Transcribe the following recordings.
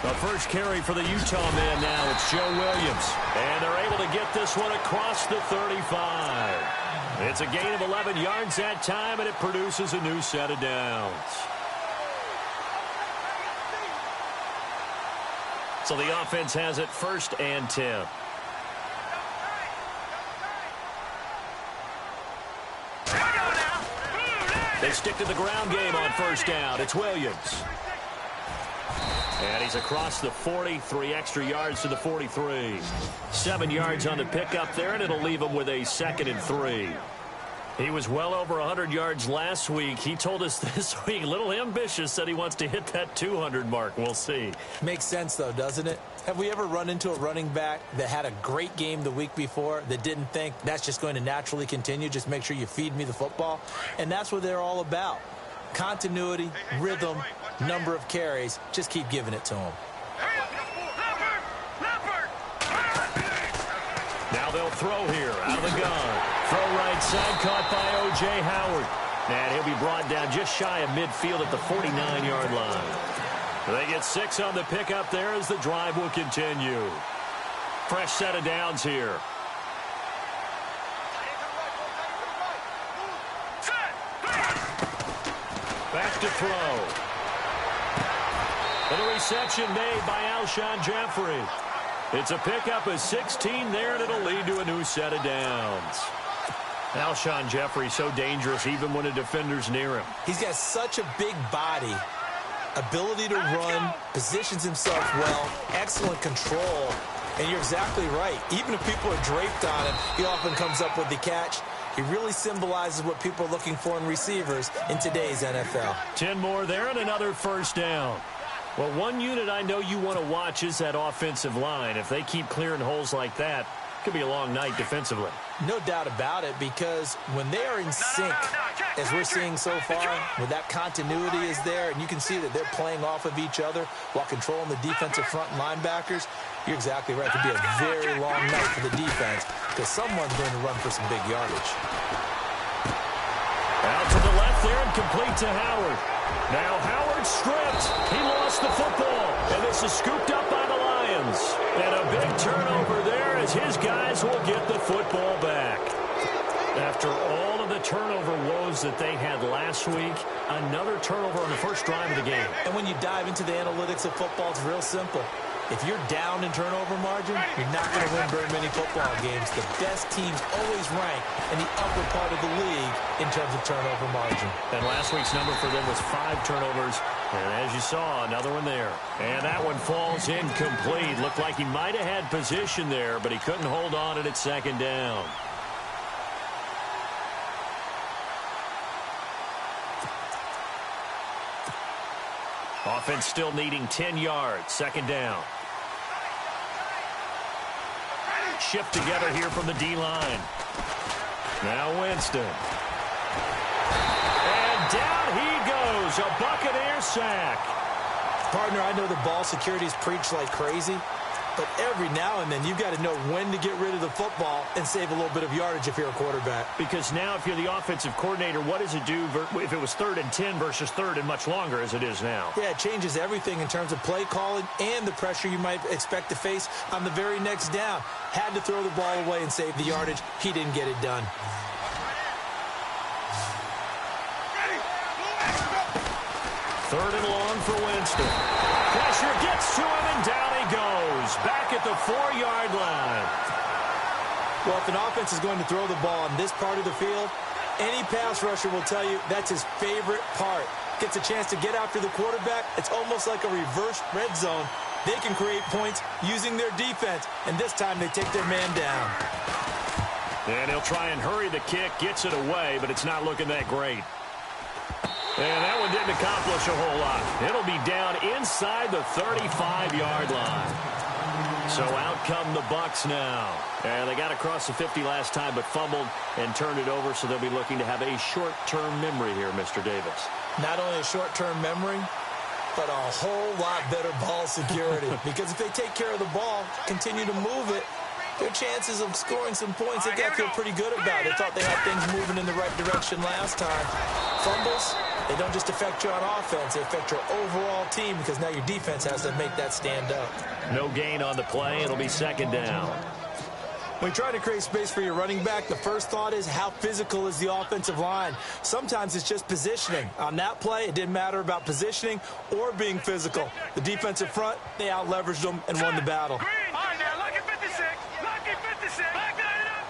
The first carry for the Utah man now. It's Joe Williams. And they're able to get this one across the 35. It's a gain of 11 yards that time, and it produces a new set of downs. So the offense has it 1st and 10. They stick to the ground game on 1st down. It's Williams. And he's across the 40, 3 extra yards to the 43. 7 yards on the pickup there, and it'll leave him with a 2nd and 3. He was well over 100 yards last week. He told us this week, a little ambitious, said he wants to hit that 200 mark. We'll see. Makes sense, though, doesn't it? Have we ever run into a running back that had a great game the week before that didn't think that's just going to naturally continue? Just make sure you feed me the football. And that's what they're all about. Continuity, rhythm, number of carries. Just keep giving it to him. Now they'll throw here out of the gun. Throw right side, caught by O.J. Howard. And he'll be brought down just shy of midfield at the 49-yard line. They get 6 on the pickup there as the drive will continue. Fresh set of downs here. Back to throw. And a reception made by Alshon Jeffrey. It's a pickup of 16 there, and it'll lead to a new set of downs. Alshon Jeffrey so dangerous even when a defender's near him. He's got such a big body, ability to run, positions himself well, excellent control. And you're exactly right. Even if people are draped on him, he often comes up with the catch. He really symbolizes what people are looking for in receivers in today's NFL. 10 more there and another 1st down. Well, one unit I know you want to watch is that offensive line. If they keep clearing holes like that, it could be a long night defensively. No doubt about it, because when they are in sync, as we're seeing so far, when that continuity is there, and you can see that they're playing off of each other while controlling the defensive front linebackers, you're exactly right. It could be a very long night for the defense, because someone's going to run for some big yardage. Out to the left there and complete to Howard. Now Howard stripped. He lost the football. And this is scooped up by the Lions. And a big turnover there as his guys will get the football back. After all of the turnover woes that they had last week, another turnover on the first drive of the game. And when you dive into the analytics of football, it's real simple. If you're down in turnover margin, you're not going to win very many football games. The best teams always rank in the upper part of the league in terms of turnover margin. And last week's number for them was 5 turnovers. And as you saw, another one there. And that one falls incomplete. Looked like he might have had position there, but he couldn't hold on at 2nd down. Offense still needing 10 yards. 2nd down. Shift together here from the D-line. Now Winston. And down he goes. A Buccaneer sack. Partner, I know the ball security is preached like crazy, but every now and then you've got to know when to get rid of the football and save a little bit of yardage if you're a quarterback. Because now if you're the offensive coordinator, what does it do if it was 3rd and 10 versus 3rd and much longer as it is now? Yeah, it changes everything in terms of play calling and the pressure you might expect to face on the very next down. Had to throw the ball away and save the yardage. He didn't get it done. Third and long for Winston. Pressure gets to him, and down he goes. Back at the 4-yard line. Well, if an offense is going to throw the ball on this part of the field, any pass rusher will tell you that's his favorite part. Gets a chance to get after the quarterback. It's almost like a reverse red zone. They can create points using their defense, and this time they take their man down. And he'll try and hurry the kick, gets it away, but it's not looking that great. And that one didn't accomplish a whole lot. It'll be down inside the 35-yard line. So out come the Bucs now. And they got across the 50 last time, but fumbled and turned it over, so they'll be looking to have a short-term memory here, Mr. Davis. Not only a short-term memory, but a whole lot better ball security. Because if they take care of the ball, continue to move it, their chances of scoring some points, they got to feel pretty good about it. They thought they had things moving in the right direction last time. Fumbles, They don't just affect you on offense, they affect your overall team because now your defense has to make that stand up. No gain on the play. It'll be second down. When you try to create space for your running back, the first thought is how physical is the offensive line? Sometimes it's just positioning. On that play, it didn't matter about positioning or being physical. The defensive front, they out-leveraged them and won the battle. Green. All right, now, lucky 56. Lucky 56. Back that up.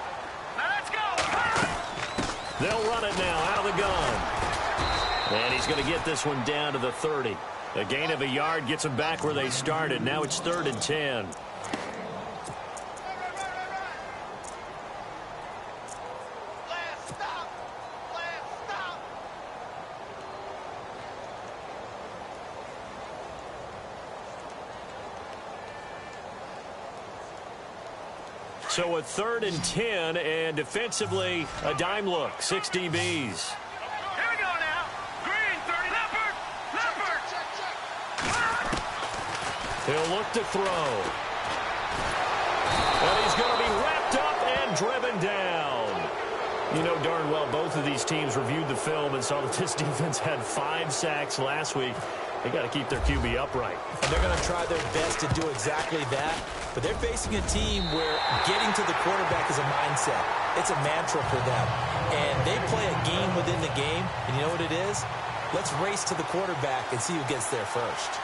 Now, let's go. They'll run it now out of the gun. And he's going to get this one down to the 30. A gain of a yard gets them back where they started. Now it's 3rd and 10. So a 3rd and 10, and defensively, a dime look. 6 DBs. Here we go now. Green, 30. Leopard. He'll look to throw. And he's going to be wrapped up and driven down. You know darn well both of these teams reviewed the film and saw that this defense had 5 sacks last week. They got to keep their QB upright. And they're going to try their best to do exactly that. But they're facing a team where getting to the quarterback is a mindset. It's a mantra for them. And they play a game within the game. And you know what it is? Let's race to the quarterback and see who gets there first.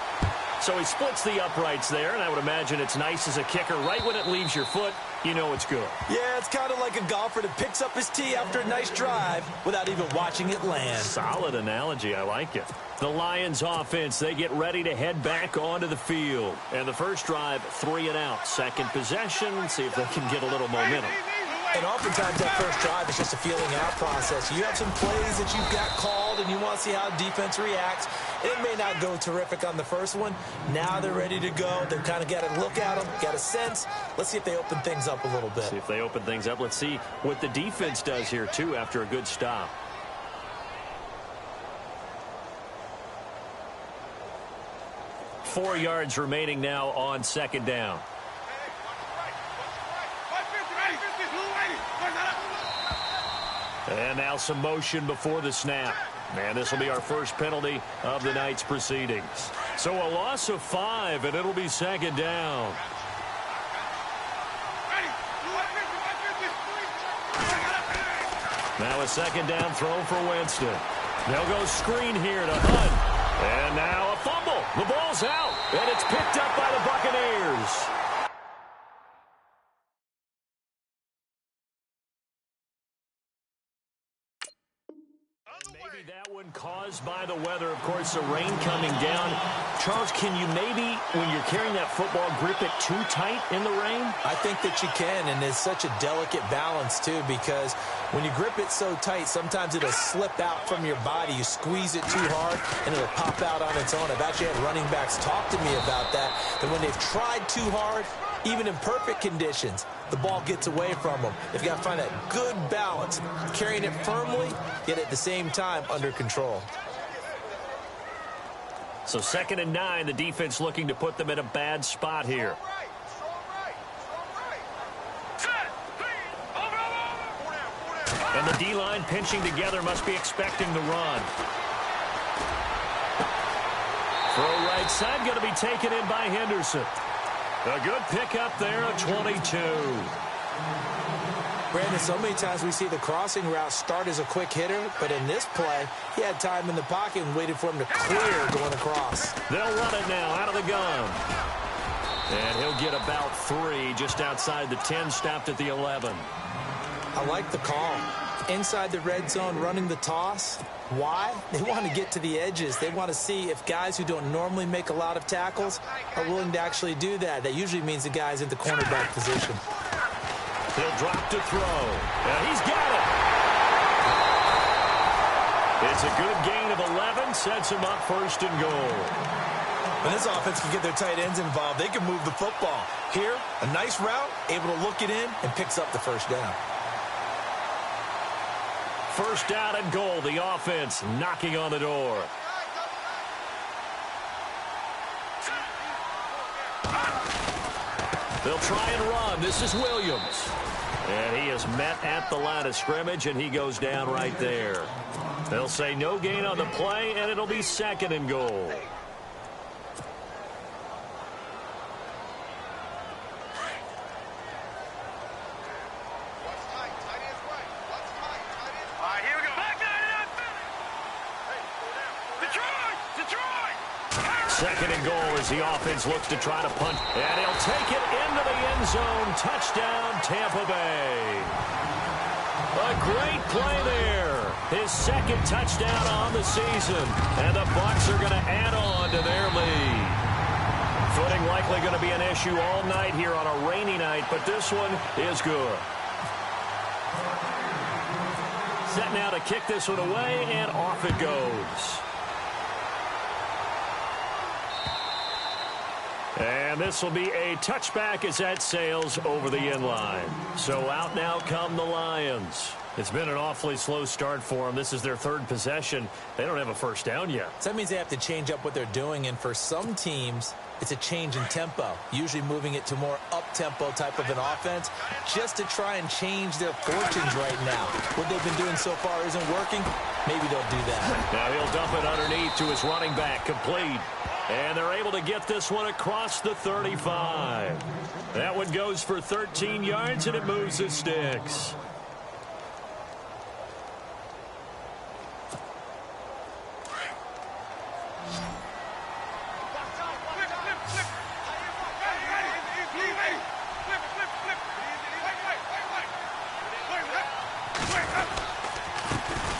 So he splits the uprights there, and I would imagine it's nice as a kicker. Right when it leaves your foot, you know it's good. Yeah, it's kind of like a golfer that picks up his tee after a nice drive without even watching it land. Solid analogy. I like it. The Lions offense, they get ready to head back onto the field. And the first drive, 3 and out. Second possession, see if they can get a little momentum. And oftentimes that first drive is just a feeling out process. You have some plays that you've got called and you want to see how defense reacts. It may not go terrific on the first one. Now they're ready to go. They've kind of got to look at them, got a sense. Let's see if they open things up a little bit. See if they open things up. Let's see what the defense does here, too, after a good stop. Four yards remaining now on second down. And now some motion before the snap. And this will be our first penalty of the night's proceedings. So a loss of 5, and it'll be second down. Now a second down throw for Winston. They'll go screen here to Hunt. And now a fumble. The ball's out, and it's picked up by the Buccaneers. Maybe that one caused by the weather. Of course, the rain coming down. Charles, can you maybe, when you're carrying that football, grip it too tight in the rain? I think that you can, and it's such a delicate balance, too, because when you grip it so tight, sometimes it'll slip out from your body. You squeeze it too hard, and it'll pop out on its own. I've actually had running backs talk to me about that when they've tried too hard, even in perfect conditions, the ball gets away from them. They've got to find that good balance, carrying it firmly, yet at the same time under control. So 2nd and 9, the defense looking to put them in a bad spot here. And the D-line pinching together must be expecting the run. Throw right side, going to be taken in by Henderson. A good pickup there, a 22. Brandon, so many times we see the crossing route start as a quick hitter, but in this play, he had time in the pocket and waited for him to clear going across. They'll run it now out of the gun. And he'll get about 3 just outside the 10, stopped at the 11. I like the call. Inside the red zone, running the toss. Why? They want to get to the edges. They want to see if guys who don't normally make a lot of tackles are willing to actually do that. That usually means the guy's in the cornerback position. He'll drop to throw. And he's got it. It's a good gain of 11. Sets him up 1st and goal. When this offense can get their tight ends involved, they can move the football. Here, a nice route, able to look it in, and picks up the first down. 1st down and goal. The offense knocking on the door. They'll try and run. This is Williams. And he is met at the line of scrimmage, and he goes down right there. They'll say no gain on the play, and it'll be 2nd and goal. Here we go. Back nine. Detroit. 2nd and goal as the offense looks to try to punt. And he'll take it into the end zone. Touchdown, Tampa Bay. A great play there. His 2nd touchdown on the season. And the Bucs are going to add on to their lead. Footing likely going to be an issue all night here on a rainy night, but this one is good. Set now to kick this one away, and off it goes. And this will be a touchback as that sails over the end line. So out now come the Lions. It's been an awfully slow start for them. This is their 3rd possession. They don't have a first down yet. So that means they have to change up what they're doing, and for some teams, it's a change in tempo, usually moving it to more up-tempo type of an offense just to try and change their fortunes right now. What they've been doing so far isn't working. Maybe they'll do that. Now he'll dump it underneath to his running back, complete. And they're able to get this one across the 35. That one goes for 13 yards, and it moves the sticks.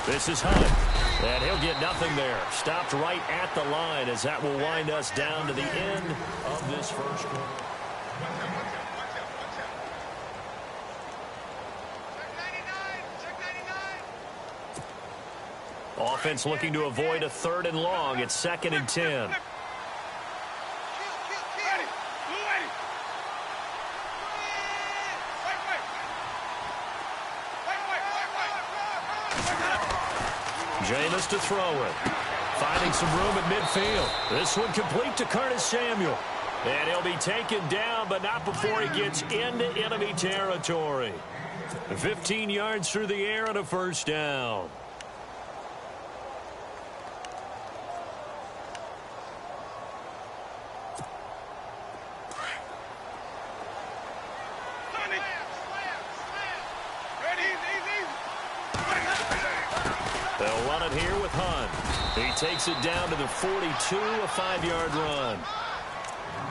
This is Hunt, and he'll get nothing there. Stopped right at the line as that will wind us down to the end of this first quarter. Offense looking to avoid a 3rd and long. It's 2nd and 10. Jameis to throw it. Finding some room at midfield. This one complete to Curtis Samuel. And he'll be taken down, but not before he gets into enemy territory. 15 yards through the air and a first down. They'll run it here with Hunt. He takes it down to the 42, a 5-yard run.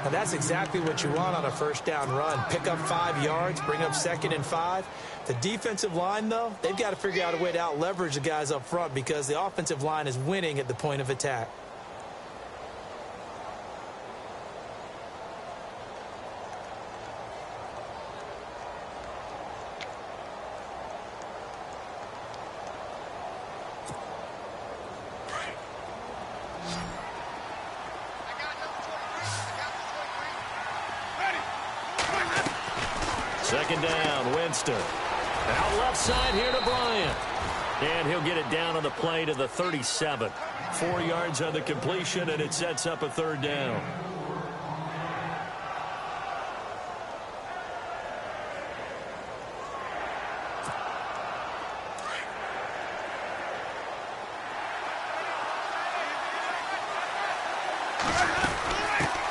Now that's exactly what you want on a first down run. Pick up 5 yards, bring up 2nd and 5. The defensive line, though, they've got to figure out a way to out-leverage the guys up front because the offensive line is winning at the point of attack. Second down, Winston. Out left side here to Bryant. And he'll get it down on the play to the 37. 4 yards on the completion, and it sets up a 3rd down.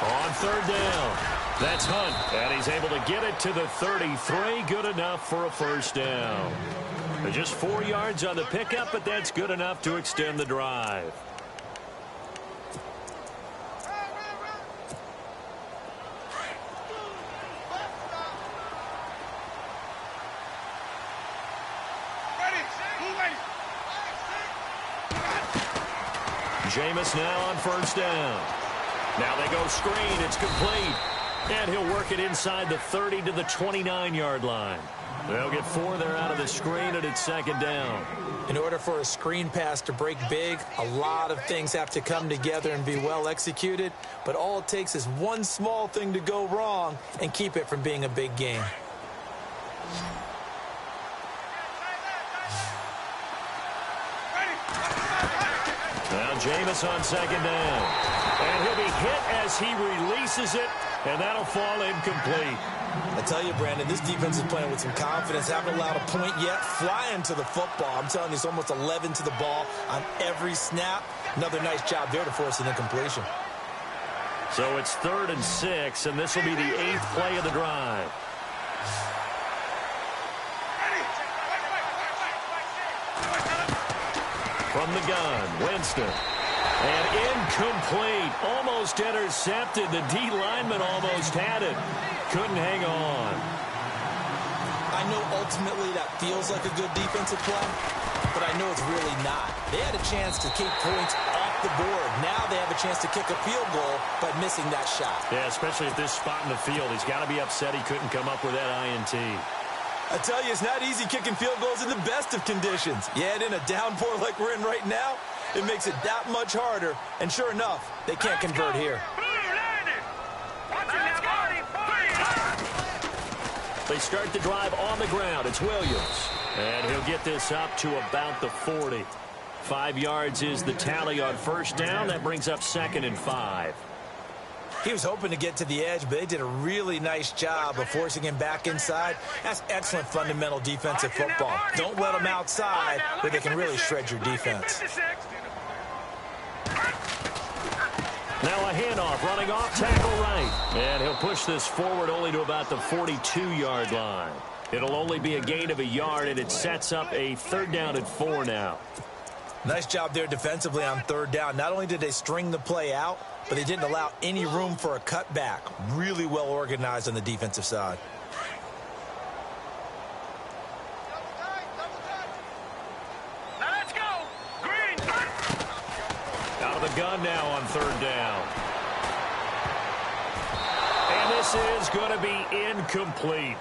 On 3rd down. That's Hunt, and he's able to get it to the 33. Good enough for a first down. Just 4 yards on the pickup, but that's good enough to extend the drive. Jameis now on first down. Now they go screen. It's complete. And he'll work it inside the 30 to the 29-yard line. They'll get 4 there out of the screen, and it's 2nd down. In order for a screen pass to break big, a lot of things have to come together and be well executed. But all it takes is one small thing to go wrong and keep it from being a big game. Now Jameis on 2nd down. And he'll be hit as he releases it. And that'll fall incomplete. I tell you, Brandon, this defense is playing with some confidence. Haven't allowed a point yet. Flying to the football. I'm telling you, it's almost 11 to the ball on every snap. Another nice job there to force an incompletion. So it's 3rd and 6, and this will be the 8th play of the drive. From the gun, Winston. And incomplete. Almost intercepted. The D lineman almost had it. Couldn't hang on. I know ultimately that feels like a good defensive play, but I know it's really not. They had a chance to keep points off the board. Now they have a chance to kick a field goal by missing that shot. Yeah, especially at this spot in the field. He's got to be upset he couldn't come up with that INT. I tell you, it's not easy kicking field goals in the best of conditions. You add in a downpour like we're in right now, it makes it that much harder. And sure enough, they can't convert here. They start the drive on the ground. It's Williams. And he'll get this up to about the 40. 5 yards is the tally on first down. That brings up 2nd and 5. He was hoping to get to the edge, but they did a really nice job of forcing him back inside. That's excellent fundamental defensive football. Don't let them outside where they can really shred your defense. Now a handoff, running off tackle right. And he'll push this forward only to about the 42-yard line. It'll only be a gain of a yard, and it sets up a 3rd down and 4 now. Nice job there defensively on 3rd down. Not only did they string the play out, but they didn't allow any room for a cutback. Really well organized on the defensive side. Now let's go. Green. Out of the gun now on 3rd down. And this is going to be incomplete.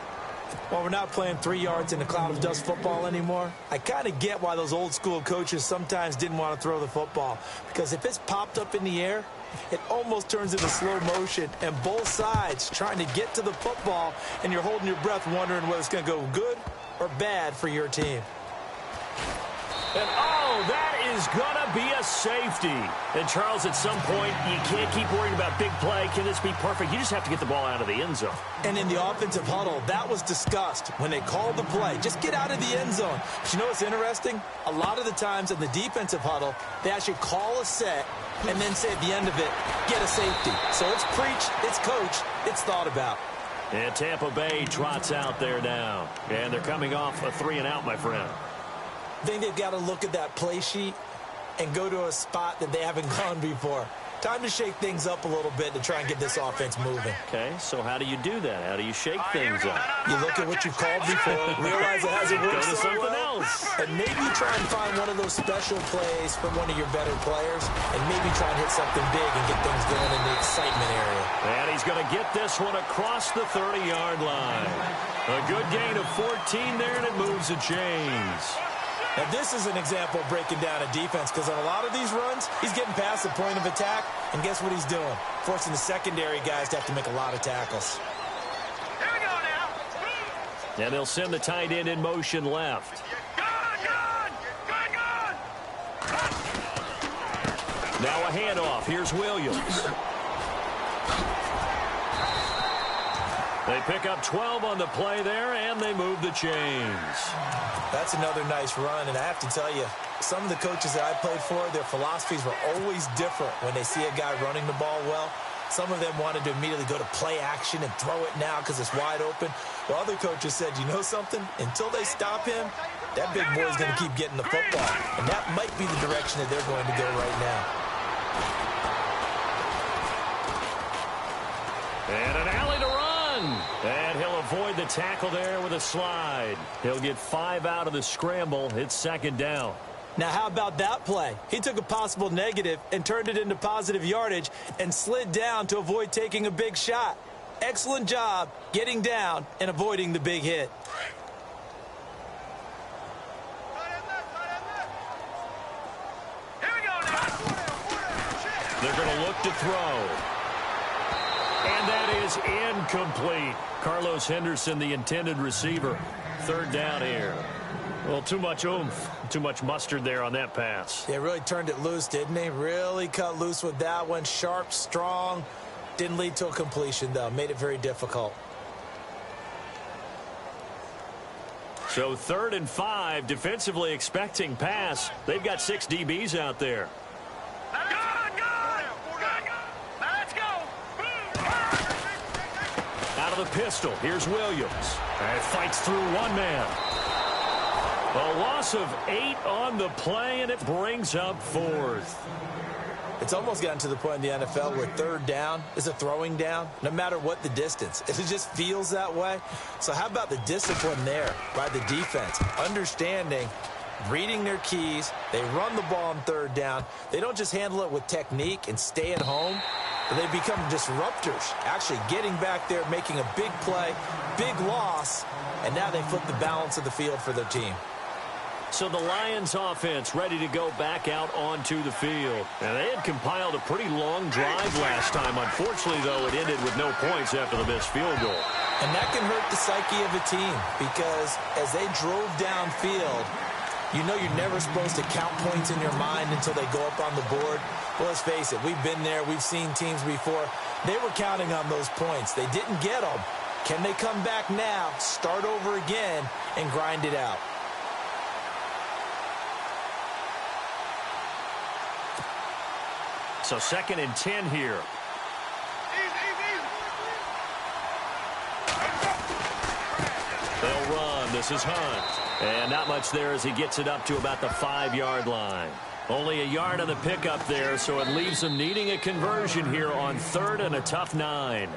Well, we're not playing 3 yards in a cloud of dust football anymore. I kind of get why those old school coaches sometimes didn't want to throw the football. Because if it's popped up in the air, it almost turns into slow motion. And both sides trying to get to the football, and you're holding your breath wondering whether it's going to go good or bad for your team. And, oh, that is going to be a safety. And, Charles, at some point, you can't keep worrying about big play. Can this be perfect? You just have to get the ball out of the end zone. And in the offensive huddle, that was discussed when they called the play. Just get out of the end zone. But you know what's interesting? A lot of the times in the defensive huddle, they actually call a set and then say at the end of it, get a safety. So it's preached, it's coached, it's thought about. And Tampa Bay trots out there now. And they're coming off a 3-and-out, my friend. I think they've got to look at that play sheet and go to a spot that they haven't gone before. Time to shake things up a little bit to try and get this offense moving. Okay, so how do you do that? How do you shake things up? You look at what you've called before, realize it hasn't worked Go to so something well, else. and maybe try and find one of those special plays from one of your better players, and maybe try and hit something big and get things going in the excitement area. And he's going to get this one across the 30-yard line. A good gain of 14 there, and it moves the chains. Now, this is an example of breaking down a defense, because on a lot of these runs, he's getting past the point of attack, and guess what he's doing? Forcing the secondary guys to have to make a lot of tackles. Here we go now. And they'll send the tight end in motion left. Gone. Now a handoff. Here's Williams. They pick up 12 on the play there, and they move the chains. That's another nice run, and I have to tell you, some of the coaches that I played for, their philosophies were always different when they see a guy running the ball well. Some of them wanted to immediately go to play action and throw it now because it's wide open. While other coaches said, you know something? Until they stop him, that big boy's going to keep getting the football. And that might be the direction that they're going to go right now. And an alley to run. And he'll avoid the tackle there with a slide. He'll get 5 out of the scramble. It's 2nd down. Now, how about that play? He took a possible negative and turned it into positive yardage and slid down to avoid taking a big shot. Excellent job getting down and avoiding the big hit. Here we go now. They're going to look to throw. And that is incomplete. Carlos Henderson, the intended receiver. 3rd down here. Well, too much oomph, too much mustard there on that pass. They really turned it loose, didn't they? Really cut loose with that one. Sharp, strong. Didn't lead to a completion, though. Made it very difficult. So 3rd and 5, defensively expecting pass. They've got 6 DBs out there. Out of the pistol, here's Williams. And fights through one man. A loss of 8 on the play, and it brings up 4th. It's almost gotten to the point in the NFL where 3rd down is a throwing down, no matter what the distance. It just feels that way. So how about the discipline there by the defense? Understanding, reading their keys. They run the ball on 3rd down. They don't just handle it with technique and stay at home, but they become disruptors, actually getting back there, making a big play, big loss, and now they flip the balance of the field for their team. So the Lions offense ready to go back out onto the field. And they had compiled a pretty long drive last time. Unfortunately, though, it ended with no points after the missed field goal. And that can hurt the psyche of a team because as they drove downfield, you know you're never supposed to count points in your mind until they go up on the board. Well, let's face it, we've been there. We've seen teams before. They were counting on those points. They didn't get them. Can they come back now, start over again, and grind it out? So 2nd and 10 here. They'll run. This is Hunt. And not much there as he gets it up to about the 5-yard line. Only a yard on the pickup there, so it leaves them needing a conversion here on 3rd and a tough 9.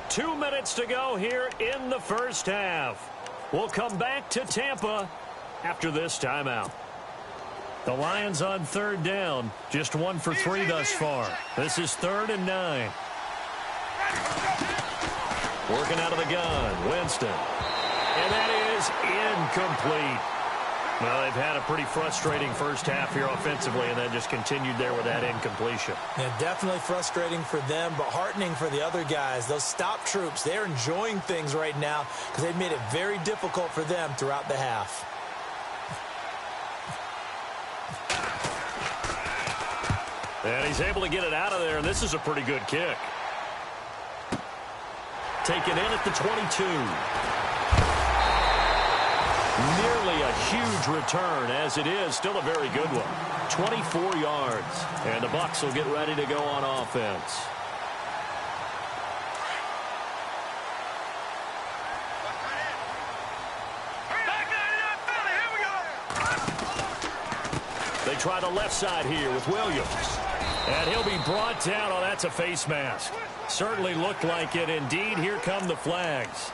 2 minutes to go here in the first half. We'll come back to Tampa after this timeout. The Lions on 3rd down. Just 1 for 3 thus far. This is 3rd and 9. Working out of the gun, Winston. And that is incomplete. Well, they've had a pretty frustrating first half here offensively, and then just continued there with that incompletion. Yeah, definitely frustrating for them, but heartening for the other guys. Those stop troops, they're enjoying things right now because they've made it very difficult for them throughout the half. And he's able to get it out of there, and this is a pretty good kick. Taken in at the 22. Nearly a huge return, as it is. Still a very good one. 24 yards. And the Bucs will get ready to go on offense. They try the left side here with Williams. And he'll be brought down. Oh, that's a face mask. Certainly looked like it. Indeed, here come the flags.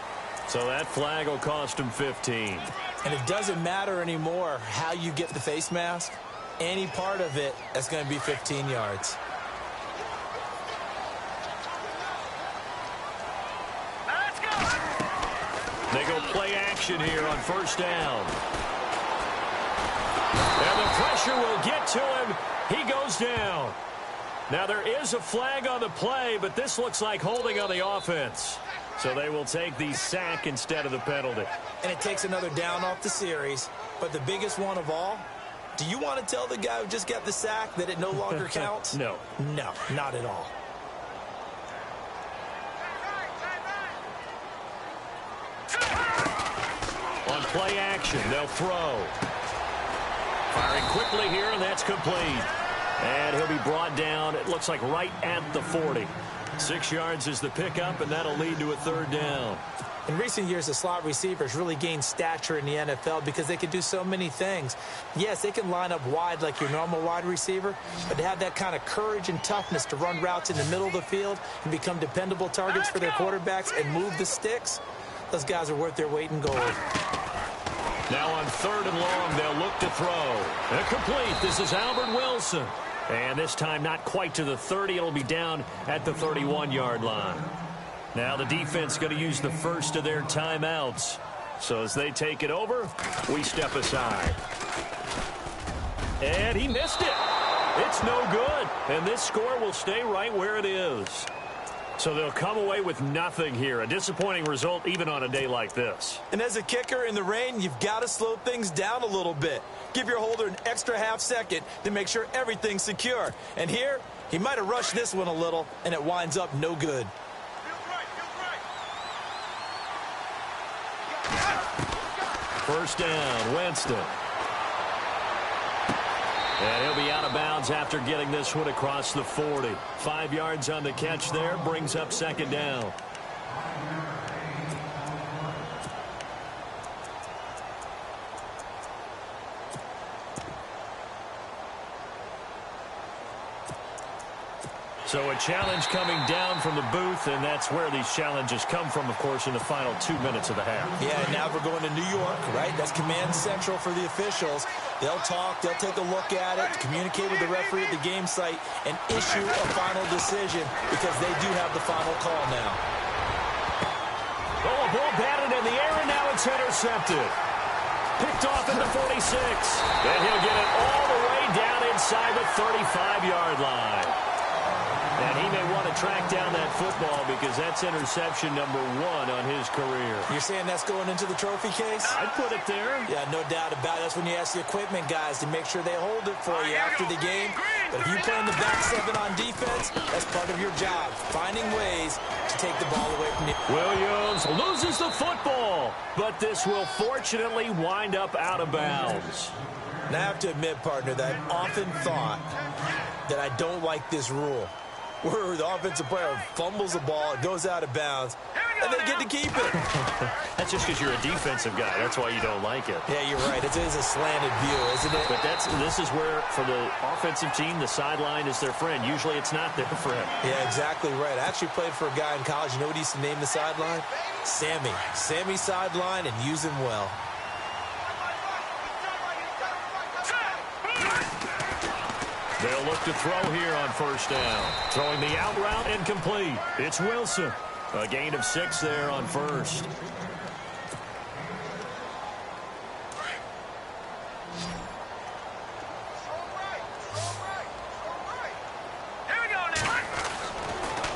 So that flag will cost him 15. And it doesn't matter anymore how you get the face mask. Any part of it, that's going to be 15 yards. Let's go. They go play action here on 1st down. And the pressure will get to him. He goes down. Now, there is a flag on the play, but this looks like holding on the offense. So they will take the sack instead of the penalty. And it takes another down off the series. But the biggest one of all, do you want to tell the guy who just got the sack that it no longer counts? No. No, not at all. On play action, they'll throw. Firing quickly here, and that's complete. And he'll be brought down, it looks like right at the 40. 6 yards is the pickup, and that'll lead to a 3rd down. In recent years, the slot receivers really gained stature in the NFL because they can do so many things. Yes, they can line up wide like your normal wide receiver, but to have that kind of courage and toughness to run routes in the middle of the field and become dependable targets for their quarterbacks and move the sticks, those guys are worth their weight in gold. Now on 3rd and long, they'll look to throw. And complete. This is Albert Wilson. And this time not quite to the 30. It'll be down at the 31-yard line. Now the defense going to use the first of their timeouts. So as they take it over, we step aside. And he missed it. It's no good. And this score will stay right where it is. So they'll come away with nothing here. A disappointing result even on a day like this. And as a kicker in the rain, you've got to slow things down a little bit. Give your holder an extra half second to make sure everything's secure. And here, he might have rushed this one a little, and it winds up no good. First down, Winston. And he'll be out of bounds after getting this one across the 40. 5 yards on the catch there, brings up second down. So a challenge coming down from the booth, and that's where these challenges come from, of course, in the final 2 minutes of the half. Yeah, now we're going to New York, right? That's command central for the officials. They'll talk, they'll take a look at it, communicate with the referee at the game site, and issue a final decision because they do have the final call now. Oh, a ball batted in the air, and now it's intercepted. Picked off at the 46. And he'll get it all the way down inside the 35-yard line. And he may want to track down that football because that's interception number 1 on his career. You're saying that's going into the trophy case? I'd put it there. Yeah, no doubt about it. That's when you ask the equipment guys to make sure they hold it for you after the game. But if you play in the back 7 on defense, that's part of your job, finding ways to take the ball away from you. Williams loses the football, but this will fortunately wind up out of bounds. Now I have to admit, partner, that I've often thought that I don't like this rule, where the offensive player fumbles the ball, it goes out of bounds, and they get to keep it. That's just because you're a defensive guy. That's why you don't like it. Yeah, you're right. It is a slanted view, isn't it? But this is where, for the offensive team, the sideline is their friend. Usually it's not their friend. Yeah, exactly right. I actually played for a guy in college. You know what he used to name the sideline? Sammy. Sammy sideline, and use him well. They'll look to throw here on first down. Throwing the out route incomplete. It's Wilson. A gain of 6 there on first.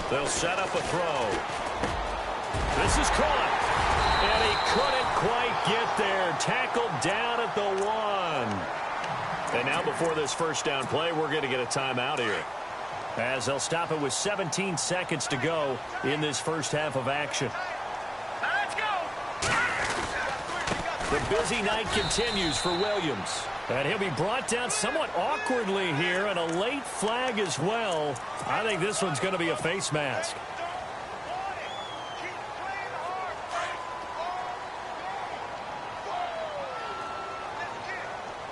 They'll set up a throw. This is caught. And he couldn't quite get there. Tackled down at the 1. And now before this first down play, we're going to get a timeout here, as they'll stop it with 17 seconds to go in this first half of action. Let's go. The busy night continues for Williams. And he'll be brought down somewhat awkwardly here, and a late flag as well. I think this one's going to be a face mask.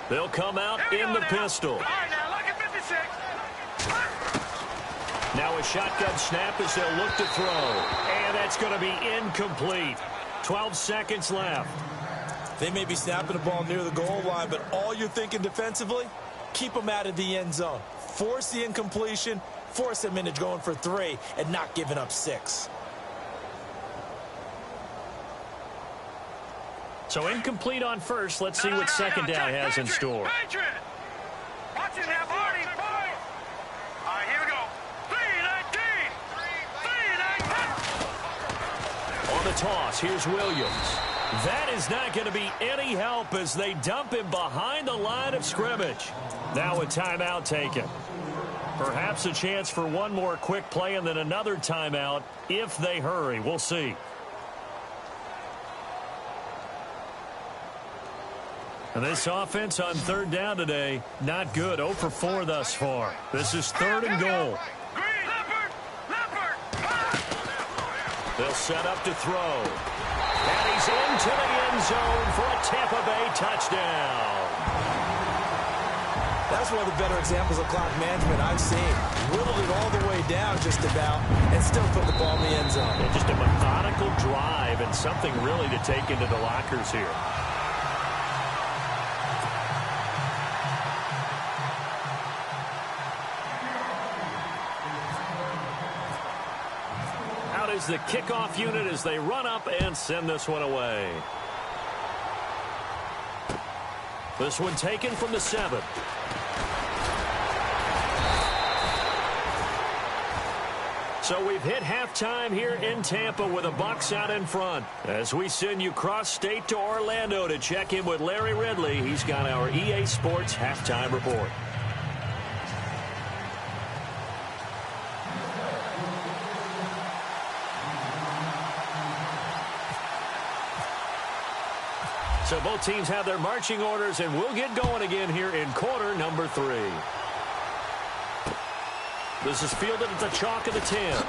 They'll come out in the pistol. All right, now look at 56. Now a shotgun snap as they'll look to throw. And that's going to be incomplete. 12 seconds left. They may be snapping the ball near the goal line, but all you're thinking defensively, keep them out of the end zone. Force the incompletion, force them into going for 3, and not giving up 6. So incomplete on first. Let's see what second down has in store. Watch it now, Barney. All right, here we go. 3-19. 3-19. On the toss, here's Williams. That is not going to be any help as they dump him behind the line of scrimmage. Now a timeout taken. Perhaps a chance for one more quick play and then another timeout if they hurry. We'll see. And this offense on third down today, not good. 0 for 4 thus far. This is 3rd and goal. They'll set up to throw. And he's into the end zone for a Tampa Bay touchdown. That's one of the better examples of clock management I've seen. Whittled it all the way down just about and still put the ball in the end zone. Yeah, just a methodical drive and something really to take into the lockers here. Is the kickoff unit as they run up and send this one away. This one taken from the 7. So we've hit halftime here in Tampa with the Bucs out in front. As we send you cross-state to Orlando to check in with Larry Ridley, he's got our EA Sports halftime report. So both teams have their marching orders, and we'll get going again here in quarter number 3. This is fielded at the chalk of the 10.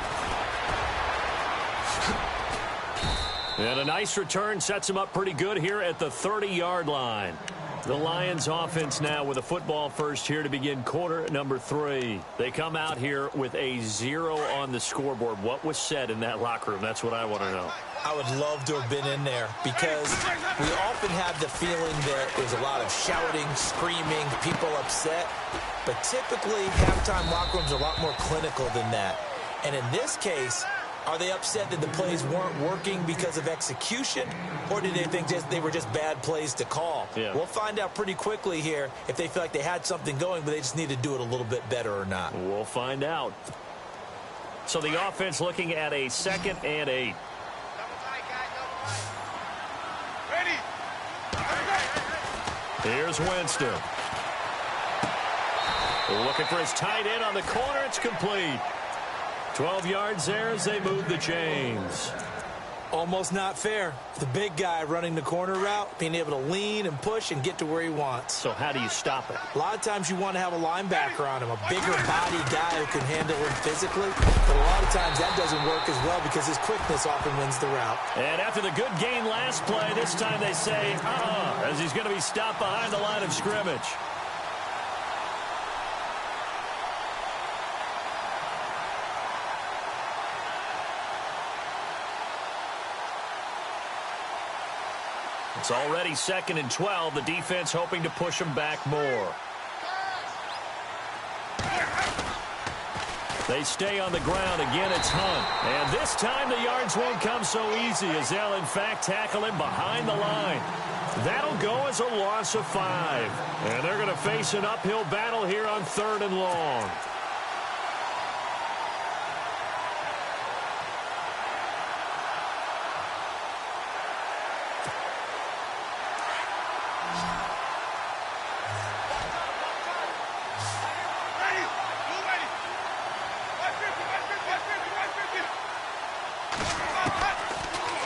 And a nice return sets him up pretty good here at the 30-yard line. The Lions offense now with a football first here to begin quarter number 3. They come out here with a 0 on the scoreboard. What was said in that locker room? That's what I want to know. I would love to have been in there because we often have the feeling that there's a lot of shouting, screaming, people upset. But typically, halftime locker rooms are a lot more clinical than that. And in this case, are they upset that the plays weren't working because of execution, or did they think they were just bad plays to call? Yeah. We'll find out pretty quickly here if they feel like they had something going, but they just need to do it a little bit better or not. We'll find out. So the offense looking at a 2nd and 8. Here's Winston. Looking for his tight end on the corner. It's complete. 12 yards there as they move the chains. Almost not fair. The big guy running the corner route, being able to lean and push and get to where he wants. So how do you stop it? A lot of times you want to have a linebacker on him, a bigger body guy who can handle him physically. But a lot of times that doesn't work as well because his quickness often wins the route. And after the good gain last play, this time they say, as he's going to be stopped behind the line of scrimmage. It's already 2nd and 12. The defense hoping to push them back more. They stay on the ground. Again, it's Hunt. And this time the yards won't come so easy as they'll, in fact, tackle him behind the line. That'll go as a loss of 5. And they're going to face an uphill battle here on 3rd and long.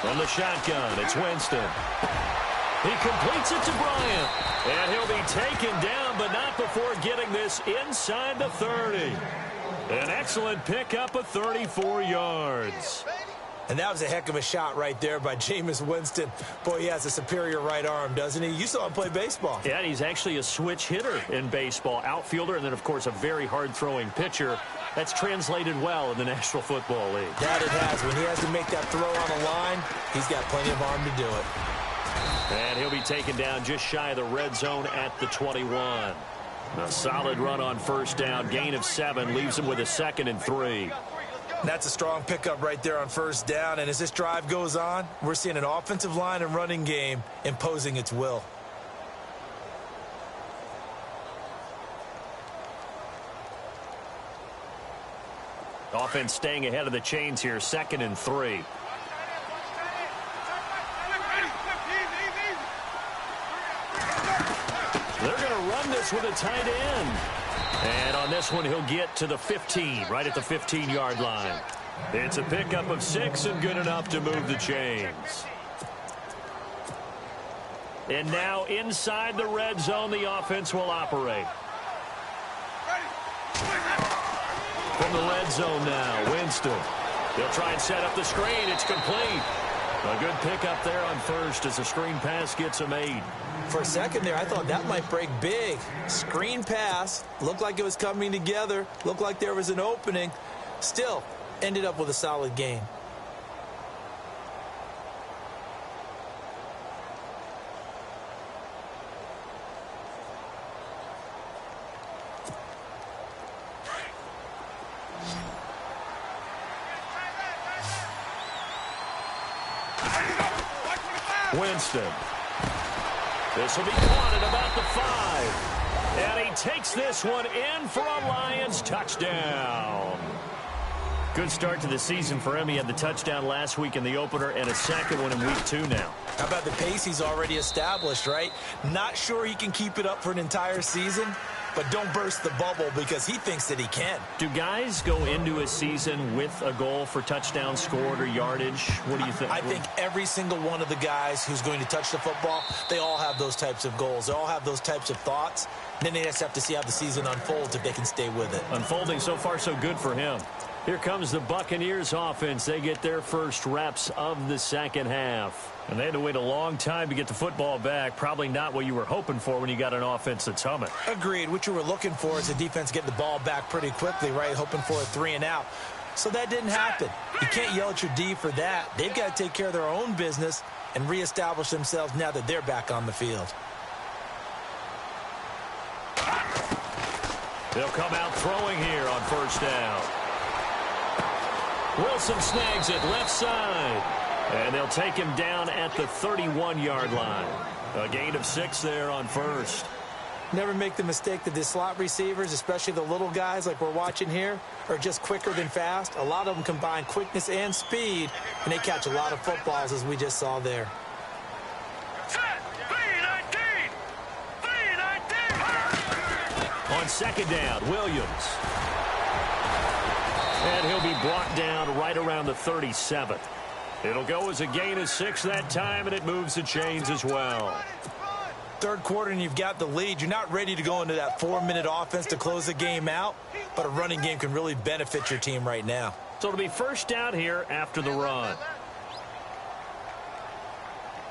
From the shotgun, it's Winston. He completes it to Bryant. And he'll be taken down, but not before getting this inside the 30. An excellent pickup of 34 yards. And that was a heck of a shot right there by Jameis Winston. Boy, he has a superior right arm, doesn't he? You saw him play baseball. Yeah, he's actually a switch hitter in baseball. Outfielder, and then, of course, a very hard-throwing pitcher. That's translated well in the National Football League. That it has. When he has to make that throw on the line, he's got plenty of arm to do it. And he'll be taken down just shy of the red zone at the 21. A solid run on first down. Gain of 7 leaves him with a 2nd and 3. That's a strong pickup right there on first down. And as this drive goes on, we're seeing an offensive line and running game imposing its will. Offense staying ahead of the chains here, 2nd and 3. They're going to run this with a tight end. And on this one, he'll get to the 15, right at the 15-yard line. It's a pickup of 6 and good enough to move the chains. And now inside the red zone, the offense will operate. From the red zone now, Winston. They'll try and set up the screen. It's complete. A good pickup there on first as the screen pass gets him 8. For a second there, I thought that might break big. Screen pass. Looked like it was coming together. Looked like there was an opening. Still, ended up with a solid gain. Winston. This will be caught at about the 5. And he takes this one in for a Lions touchdown. Good start to the season for him. He had the touchdown last week in the opener and a second one in week 2 now. How about the pace he's already established, right? Not sure he can keep it up for an entire season, but don't burst the bubble because he thinks that he can. Do guys go into a season with a goal for touchdown scored or yardage? What do you think? I think every single one of the guys who's going to touch the football, they all have those types of goals. They all have those types of thoughts. And then they just have to see how the season unfolds if they can stay with it. Unfolding so far so good for him. Here comes the Buccaneers offense. They get their first reps of the second half. And they had to wait a long time to get the football back. Probably not what you were hoping for when you got an offense that's humming. Agreed. What you were looking for is the defense getting the ball back pretty quickly, right? Hoping for a 3-and-out. So that didn't happen. You can't yell at your D for that. They've got to take care of their own business and reestablish themselves now that they're back on the field. They'll come out throwing here on first down. Wilson snags it left side. And they'll take him down at the 31-yard line. A gain of 6 there on first. Never make the mistake that the slot receivers, especially the little guys like we're watching here, are just quicker than fast. A lot of them combine quickness and speed, and they catch a lot of footballs, as we just saw there. On second down, Williams. And he'll be brought down right around the 37. It'll go as a gain of 6 that time, and it moves the chains as well. Third quarter, and you've got the lead. You're not ready to go into that 4-minute offense to close the game out, but a running game can really benefit your team right now. So it'll be first down here after the run.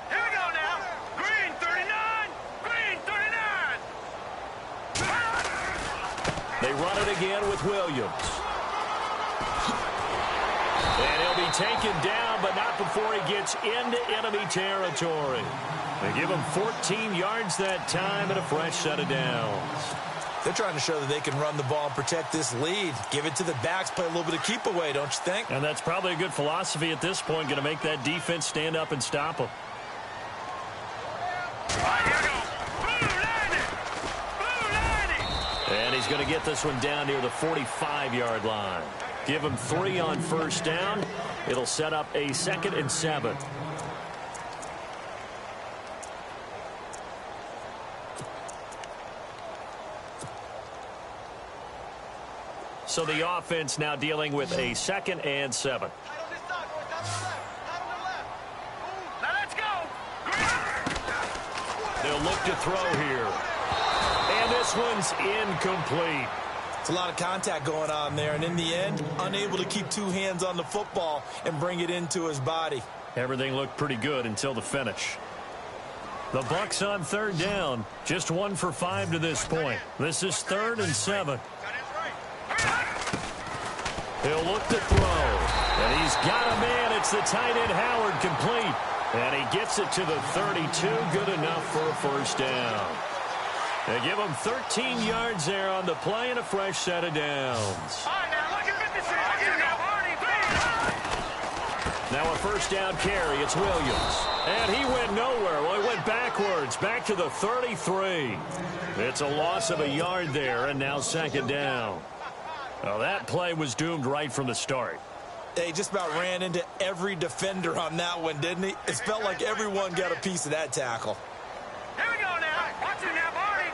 Here we go now. Green 39. Green 39. They run it again with Williams. And he'll be taken down, but not before he gets into enemy territory. They give him 14 yards that time and a fresh set of downs. They're trying to show that they can run the ball and protect this lead. Give it to the backs, play a little bit of keep away, don't you think? And that's probably a good philosophy at this point, going to make that defense stand up and stop them. All right, here we go. Blue 90. And he's going to get this one down near the 45-yard line. Give him 3 on first down. It'll set up a 2nd and 7. So the offense now dealing with a 2nd and 7. Now let's go. They'll look to throw here. And this one's incomplete. It's a lot of contact going on there, and in the end, unable to keep 2 hands on the football and bring it into his body. Everything looked pretty good until the finish. The Bucs on third down. Just 1 for 5 to this point. This is 3rd and 7. He'll look to throw. And he's got a man. It's the tight end Howard, complete. And he gets it to the 32. Good enough for a first down. They give him 13 yards there on the play and a fresh set of downs. All right, now look at 56. Now a first down carry. It's Williams. And he went nowhere. Well, he went backwards. Back to the 33. It's a loss of a yard there, and now 2nd down. Well, that play was doomed right from the start. They just about ran into every defender on that one, didn't he? It felt like everyone got a piece of that tackle. Here we go now. Watch it now, Barney.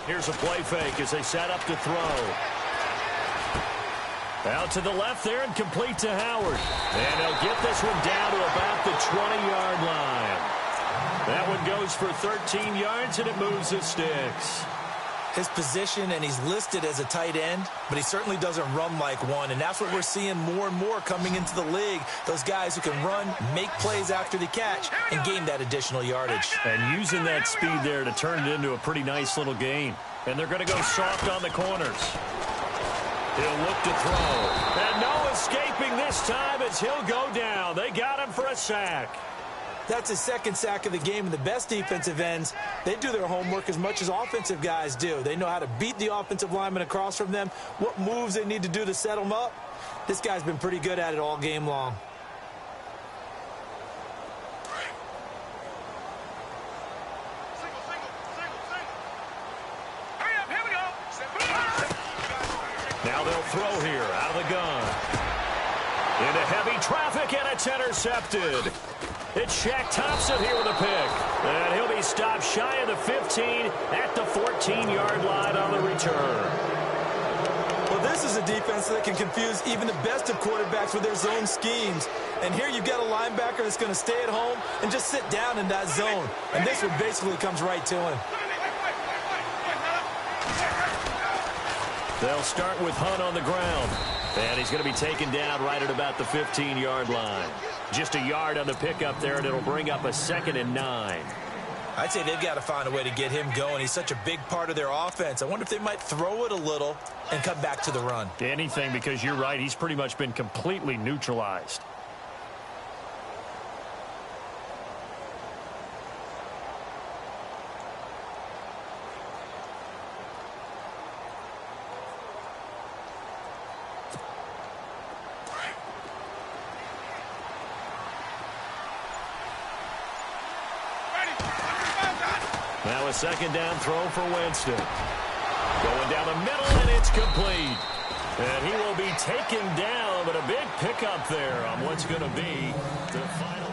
Here's a play fake as they set up to throw. Out to the left there and complete to Howard. And they'll get this one down to about the 20-yard line. That one goes for 13 yards, and it moves the sticks. His position, and he's listed as a tight end, but he certainly doesn't run like one, and that's what we're seeing more and more coming into the league. Those guys who can run, make plays after the catch, and gain that additional yardage. And using that speed there to turn it into a pretty nice little gain. And they're going to go soft on the corners. He'll look to throw. And no escaping this time as he'll go down. They got him for a sack. That's his 2nd sack of the game, and the best defensive ends, they do their homework as much as offensive guys do. They know how to beat the offensive lineman across from them, what moves they need to do to set them up. This guy's been pretty good at it all game long. Hurry up, here we go. Now they'll throw here out of the gun. Into heavy traffic, and it's intercepted. It's Shaq Thompson here with a pick. And he'll be stopped shy of the 15 at the 14-yard line on the return. Well, this is a defense that can confuse even the best of quarterbacks with their zone schemes. And here you've got a linebacker that's going to stay at home and just sit down in that zone. And this one basically comes right to him. They'll start with Hunt on the ground. And he's going to be taken down right at about the 15-yard line. Just a yard on the pickup there, and it'll bring up a 2nd and 9. I'd say they've got to find a way to get him going. He's such a big part of their offense. I wonder if they might throw it a little and come back to the run. Anything, because you're right. He's pretty much been completely neutralized. Now a 2nd down throw for Winston. Going down the middle, and it's complete. And he will be taken down, but a big pickup there on what's going to be the final.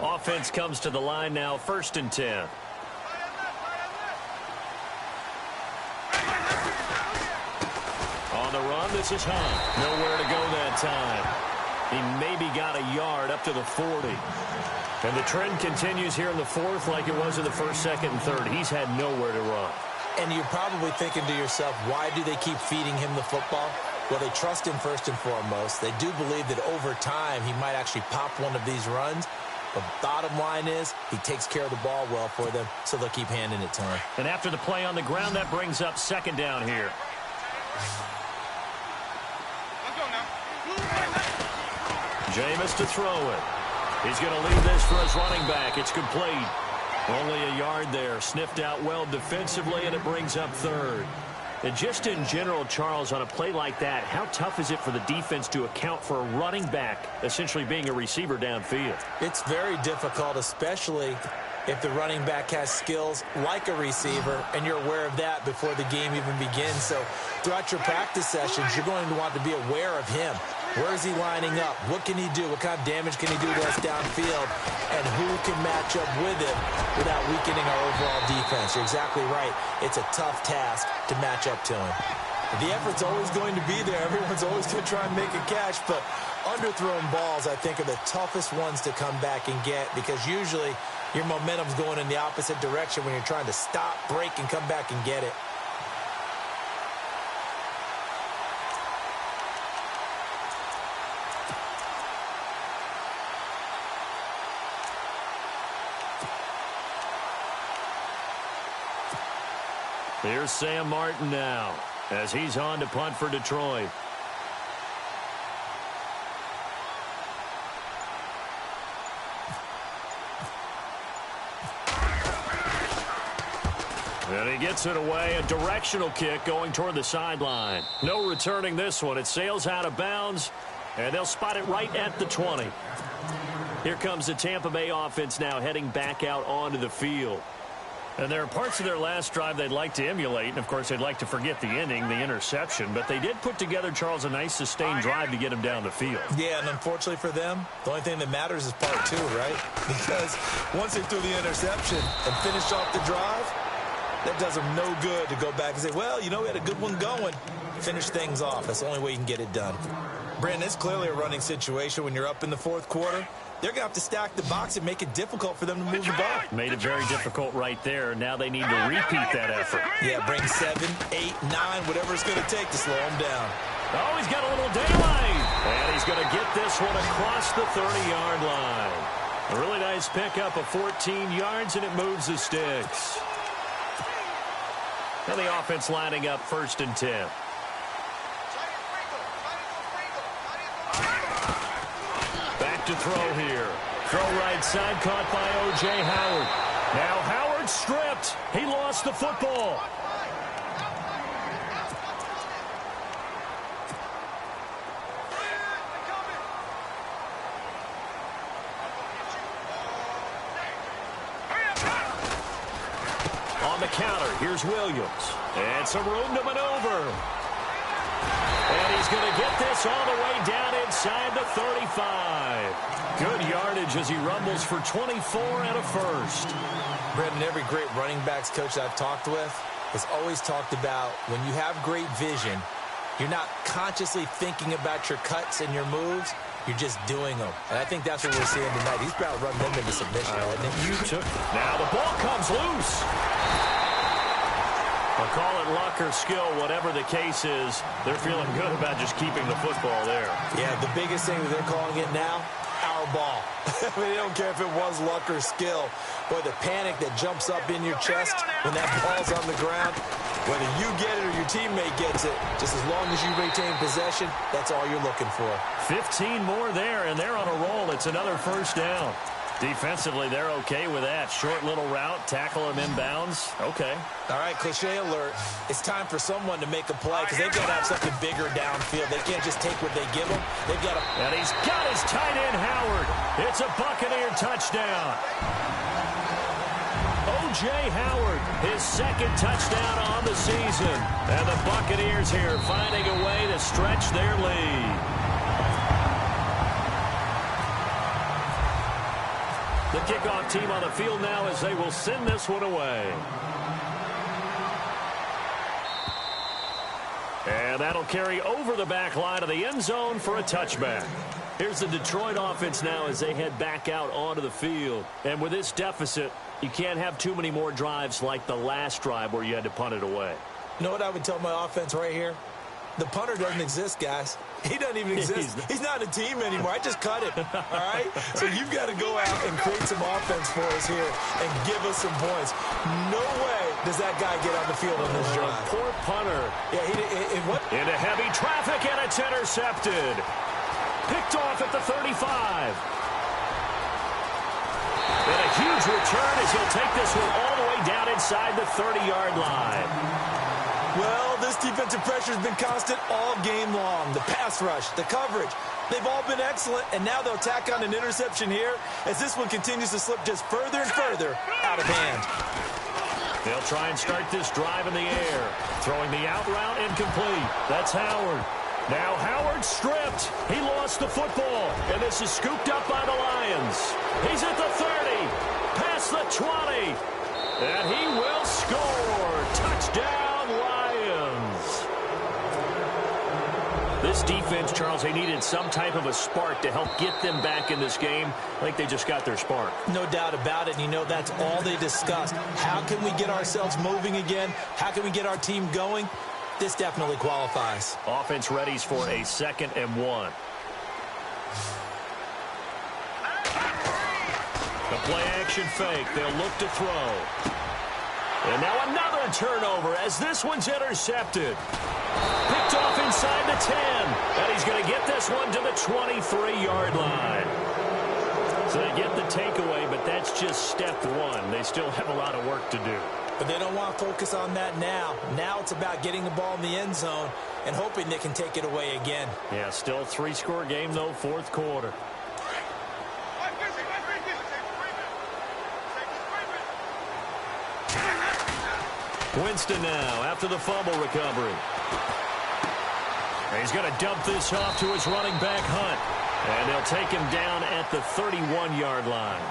Offense comes to the line now, 1st and 10. On the run, this is Hunt. Nowhere to go that time. He maybe got a yard up to the 40. And the trend continues here in the 4th like it was in the 1st, 2nd, and 3rd. He's had nowhere to run. And you're probably thinking to yourself, why do they keep feeding him the football? Well, they trust him first and foremost. They do believe that over time he might actually pop one of these runs. The bottom line is he takes care of the ball well for them, so they'll keep handing it to him. And after the play on the ground, that brings up 2nd down here. Jameis to throw it. He's going to leave this for his running back. It's complete. Only a yard there. Sniffed out well defensively, and it brings up 3rd. And just in general, Charles, on a play like that, how tough is it for the defense to account for a running back essentially being a receiver downfield? It's very difficult, especially if the running back has skills like a receiver, and you're aware of that before the game even begins. So throughout your practice sessions, you're going to want to be aware of him. Where is he lining up? What can he do? What kind of damage can he do to us downfield? And who can match up with him without weakening our overall defense? You're exactly right. It's a tough task to match up to him. The effort's always going to be there. Everyone's always going to try and make a catch, but underthrown balls, I think, are the toughest ones to come back and get, because usually your momentum's going in the opposite direction when you're trying to stop, break, and come back and get it. Here's Sam Martin now as he's on to punt for Detroit. And he gets it away, a directional kick going toward the sideline. No returning this one. It sails out of bounds, and they'll spot it right at the 20. Here comes the Tampa Bay offense now heading back out onto the field. And there are parts of their last drive they'd like to emulate, and of course they'd like to forget the ending, the interception, but they did put together, Charles, a nice sustained drive to get him down the field. Yeah, and unfortunately for them, the only thing that matters is part 2, right? Because once they threw the interception and finished off the drive, that does them no good to go back and say, well, you know, we had a good one going. Finish things off. That's the only way you can get it done. Brandon, it's clearly a running situation when you're up in the 4th quarter. They're going to have to stack the box and make it difficult for them to move the ball. Made it very difficult right there. Now they need to repeat that effort. Yeah, bring 7, 8, 9, whatever it's going to take to slow them down. Oh, he's got a little daylight. And he's going to get this one across the 30-yard line. A really nice pickup of 14 yards, and it moves the sticks. And the offense lining up 1st and 10. Back to throw here. Throw right side, caught by O.J. Howard. Now Howard stripped. He lost the football. counter. Here's Williams. And some room to maneuver. And he's going to get this all the way down inside the 35. Good yardage as he rumbles for 24 and a first. Brendan, every great running backs coach I've talked with has always talked about when you have great vision, you're not consciously thinking about your cuts and your moves. You're just doing them. And I think that's what we're seeing tonight. He's about to run them into submission. Now the ball comes loose. I'll call it luck or skill, whatever the case is. They're feeling good about just keeping the football there. Yeah, the biggest thing that they're calling it now, our ball. I mean, they don't care if it was luck or skill. Boy, the panic that jumps up in your chest when that ball's on the ground, whether you get it or your teammate gets it, just as long as you retain possession, that's all you're looking for. 15 more there, and they're on a roll. It's another first down. Defensively, they're okay with that. Short little route, tackle him inbounds. Okay. All right, cliche alert. It's time for someone to make a play because they've got to have something bigger downfield. They can't just take what they give them. They've got to... And he's got his tight end, Howard. It's a Buccaneer touchdown. O.J. Howard, his second touchdown on the season. And the Buccaneers here finding a way to stretch their lead. The kickoff team on the field now as they will send this one away. And that'll carry over the back line of the end zone for a touchback. Here's the Detroit offense now as they head back out onto the field. And with this deficit, you can't have too many more drives like the last drive where you had to punt it away. You know what I would tell my offense right here? The punter doesn't exist, guys. He doesn't even exist. He's not a team anymore. I just cut him, all right? So you've got to go out and create some offense for us here and give us some points. No way does that guy get on the field on this drive. Poor punter. Yeah, what? Into heavy traffic, and it's intercepted. Picked off at the 35. And a huge return as he'll take this one all the way down inside the 30-yard line. Well, this defensive pressure has been constant all game long. The pass rush, the coverage, they've all been excellent, and now they'll tack on an interception here as this one continues to slip just further and further out of hand. They'll try and start this drive in the air. Throwing the out route incomplete. That's Howard. Now Howard stripped. He lost the football, and this is scooped up by the Lions. He's at the 30, past the 20, and he will score. Touchdown. This defense, Charles, they needed some type of a spark to help get them back in this game. I think they just got their spark. No doubt about it. And you know, that's all they discussed. How can we get ourselves moving again? How can we get our team going? This definitely qualifies. Offense readies for a 2nd and 1. The play action fake. They'll look to throw. And now another turnover as this one's intercepted. Picked off inside the 10. And he's going to get this one to the 23-yard line. So they get the takeaway, but that's just step one. They still have a lot of work to do. But they don't want to focus on that now. Now it's about getting the ball in the end zone and hoping they can take it away again. Yeah, still a 3-score game, though, 4th quarter. Winston now after the fumble recovery. And he's going to dump this off to his running back, Hunt. And they'll take him down at the 31-yard line.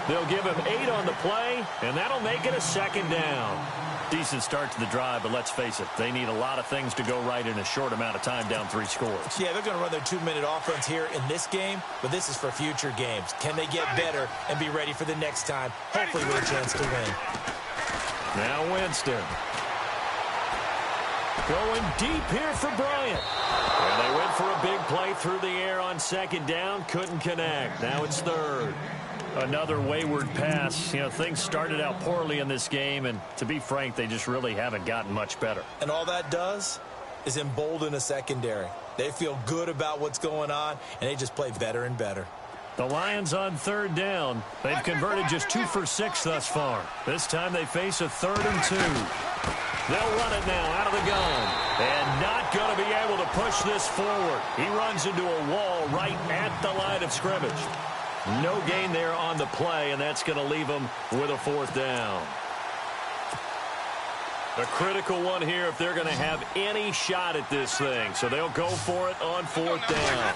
They'll give him 8 on the play, and that'll make it a 2nd down. Decent start to the drive, but let's face it, they need a lot of things to go right in a short amount of time down 3 scores. Yeah, they're going to run their 2-minute offense here in this game, but this is for future games. Can they get better and be ready for the next time, hopefully with a chance to win? Now Winston. Going deep here for Bryant. And they went for a big play through the air on 2nd down. Couldn't connect. Now it's 3rd. Another wayward pass. You know, things started out poorly in this game, and to be frank, they just really haven't gotten much better. And all that does is embolden a secondary. They feel good about what's going on, and they just play better and better. The Lions on 3rd down. They've converted just 2 for 6 thus far. This time they face a 3rd and 2. They'll run it now out of the gun. And not going to be able to push this forward. He runs into a wall right at the line of scrimmage. No gain there on the play, and that's going to leave him with a 4th down. A critical one here if they're going to have any shot at this thing. So they'll go for it on 4th down.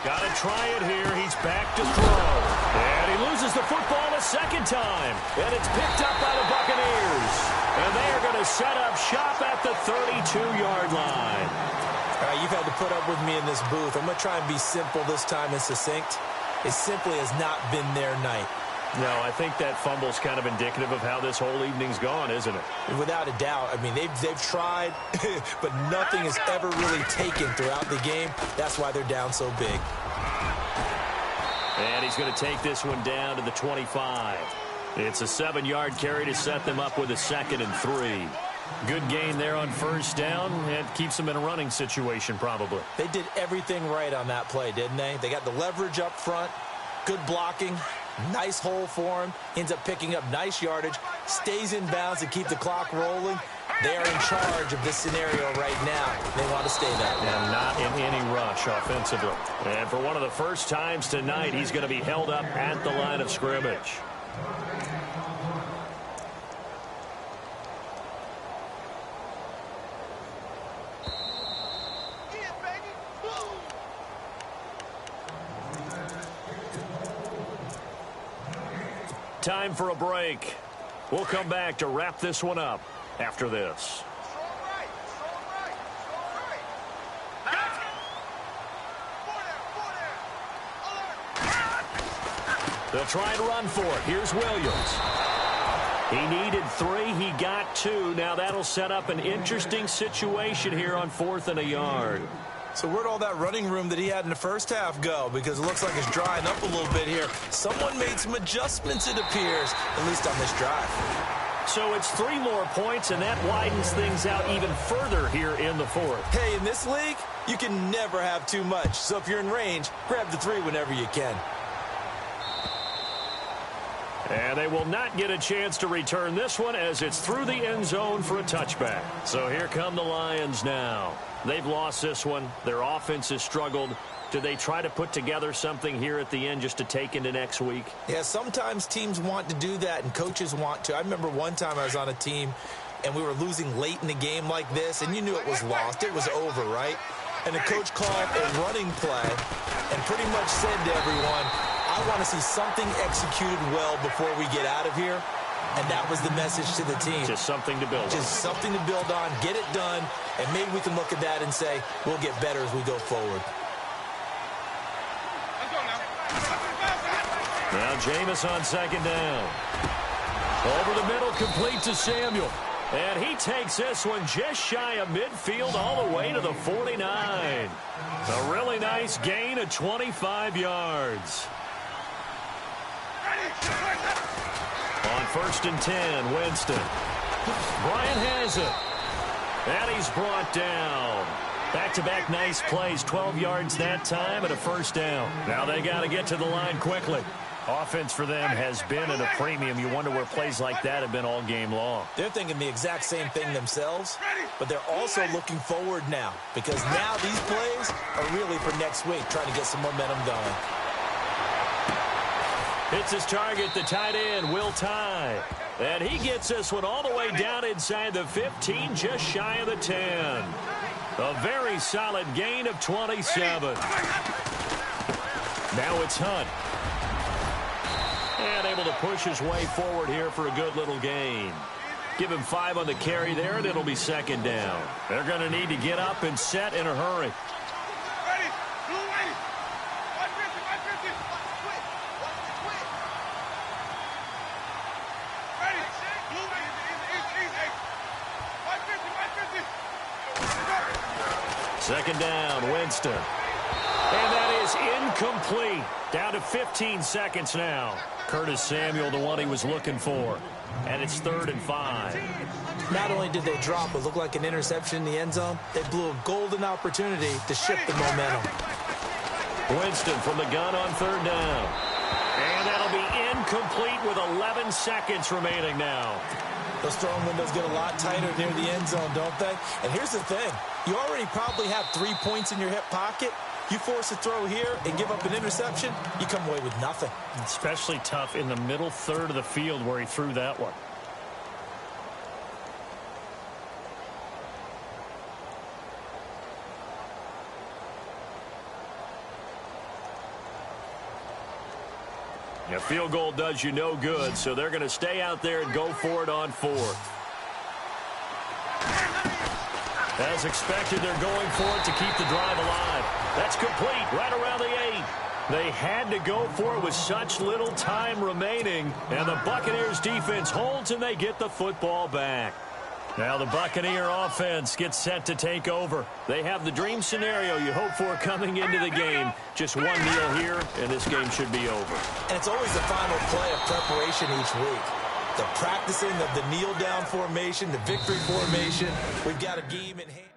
Got to try it here. He's back to throw. And he loses the football a second time. And it's picked up by the Buccaneers. And they are going to set up shop at the 32-yard line. All right, you've had to put up with me in this booth. I'm going to try and be simple this time and succinct. It simply has not been their night. No, I think that fumble's kind of indicative of how this whole evening's gone, isn't it? Without a doubt. I mean, they've tried, but nothing has ever really taken throughout the game. That's why they're down so big. And he's going to take this one down to the 25. It's a 7-yard carry to set them up with a 2nd and 3. Good gain there on 1st down, and keeps them in a running situation probably. They did everything right on that play, didn't they? They got the leverage up front, good blocking, nice hole for him, ends up picking up nice yardage, stays in bounds to keep the clock rolling. They are in charge of this scenario right now. They want to stay that way. And not in any rush offensively. And for one of the first times tonight, he's going to be held up at the line of scrimmage. Time for a break. We'll come back to wrap this one up after this. They'll try and run for it. Here's Williams. He needed 3. He got 2. Now that'll set up an interesting situation here on 4th and a yard. So where'd all that running room that he had in the first half go? Because it looks like it's drying up a little bit here. Someone made some adjustments, it appears, at least on this drive. So it's 3 more points, and that widens things out even further here in the 4th. Hey, in this league, you can never have too much. So if you're in range, grab the 3 whenever you can. And they will not get a chance to return this one as it's through the end zone for a touchback. So here come the Lions now. They've lost this one. Their offense has struggled. Do they try to put together something here at the end just to take into next week? Yeah, sometimes teams want to do that and coaches want to. I remember one time I was on a team and we were losing late in the game like this, and you knew it was lost. It was over, right? And the coach called a running play and pretty much said to everyone, I want to see something executed well before we get out of here. And that was the message to the team. Just something to build on. Just something to build on, get it done, and maybe we can look at that and say, we'll get better as we go forward. Now Jameis on 2nd down. Over the middle, complete to Samuel. And he takes this one just shy of midfield all the way to the 49. A really nice gain of 25 yards. On 1st and 10, Winston. Bryant has it. And he's brought down. Back-to-back nice plays, 12 yards that time and a 1st down. Now they got to get to the line quickly. Offense for them has been at a premium. You wonder where plays like that have been all game long. They're thinking the exact same thing themselves, but they're also looking forward now because now these plays are really for next week, trying to get some momentum going. Hits his target, the tight end, Will Tye. And he gets this one all the way down inside the 15, just shy of the 10. A very solid gain of 27. Now it's Hunt. And able to push his way forward here for a good little gain. Give him 5 on the carry there, and it'll be 2nd down. They're going to need to get up and set in a hurry. Second down, Winston. And that is incomplete. Down to 15 seconds now. Curtis Samuel, the one he was looking for. And it's 3rd and 5. Not only did they drop what looked like an interception in the end zone, they blew a golden opportunity to shift the momentum. Winston from the gun on 3rd down. And that'll be incomplete with 11 seconds remaining now. Those throwing windows get a lot tighter near the end zone, don't they? And here's the thing. You already probably have 3 points in your hip pocket. You force a throw here and give up an interception, you come away with nothing. Especially tough in the middle third of the field where he threw that one. A field goal does you no good, so they're going to stay out there and go for it on 4th. As expected, they're going for it to keep the drive alive. That's complete right around the 8. They had to go for it with such little time remaining, and the Buccaneers defense holds and they get the football back. Now the Buccaneer offense gets set to take over. They have the dream scenario you hope for coming into the game. Just one kneel here, and this game should be over. And it's always the final play of preparation each week. The practicing of the kneel-down formation, the victory formation. We've got a game in hand.